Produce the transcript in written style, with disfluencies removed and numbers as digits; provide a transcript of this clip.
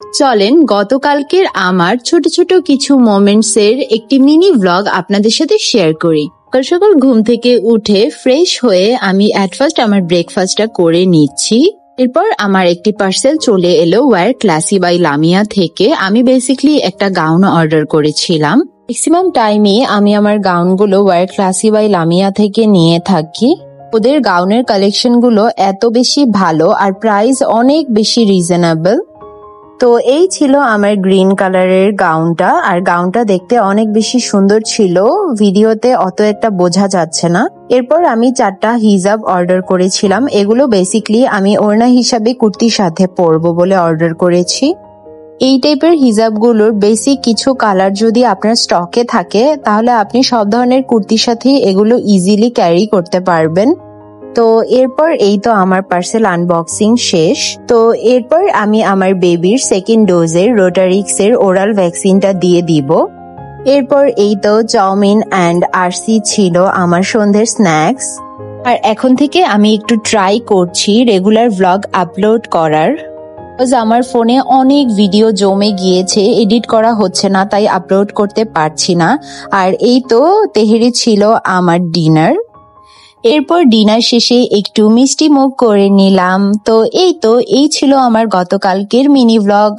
চলেন গতকালকের আমার ছোট ছোট কিছু মোমেন্টস এর একটি মিনি ভ্লগ আপনাদের সাথে শেয়ার করি। সকাল সকাল ঘুম থেকে উঠে ফ্রেশ হয়ে আমি এট ফার্স্ট আমার ব্রেকফাস্টটা করে নিচ্ছি। এরপর আমার একটি পার্সেল চলে এলো ওয়্যার ক্লাসি বাই লামিয়া থেকে। আমি বেসিক্যালি একটা গাউন অর্ডার করেছিলাম। ম্যাক্সিমাম টাইমে আমি আমার গাউনগুলো ওয়্যার ক্লাসি বাই লামিয়া থেকে নিয়ে থাকি। ওদের গাউনের কালেকশন গুলো এত বেশি ভালো আর প্রাইস অনেক বেশি রিজনেবল। তো এই ছিল আমার গ্রিন কালারের গাউনটা, আর গাউনটা দেখতে অনেক বেশি সুন্দর ছিল, ভিডিওতে অত একটা বোঝা যাচ্ছে না। এরপর আমি 4টা হিজাব অর্ডার করেছিলাম। এগুলো বেসিক্যালি আমি ওড়না হিসাবে কুর্তির সাথে পরবো বলে অর্ডার করেছি। এই টাইপের হিজাবগুলোর বেসিক কিছু কালার যদি আপনার স্টকে থাকে তাহলে আপনি সব ধরনের কুর্তির সাথে এগুলো ইজিলি ক্যারি করতে পারবেন। তো এরপর এই তো আমার পার্সেল আনবক্সিং শেষ। তো এরপর আমি আমার বেবির সেকেন্ড ডোজের রোটারিক্সের ওরাল ভ্যাকসিনটা দিয়ে দিব। এরপর এই তো চাউমিন অ্যান্ড আরসি ছিল আমার সন্ধ্যের স্ন্যাক্স। আর এখন থেকে আমি একটু ট্রাই করছি রেগুলার ভ্লগ আপলোড করার। আমার ফোনে অনেক ভিডিও জমে গিয়েছে, এডিট করা হচ্ছে না, তাই আপলোড করতে পারছি না। আর এই তো তেহেরি ছিল আমার ডিনার। এরপর ডিনার শেষে একটু মিষ্টি মুখ করে নিলাম। তো এই ছিল আমার গতকালকের মিনি ভ্লগ।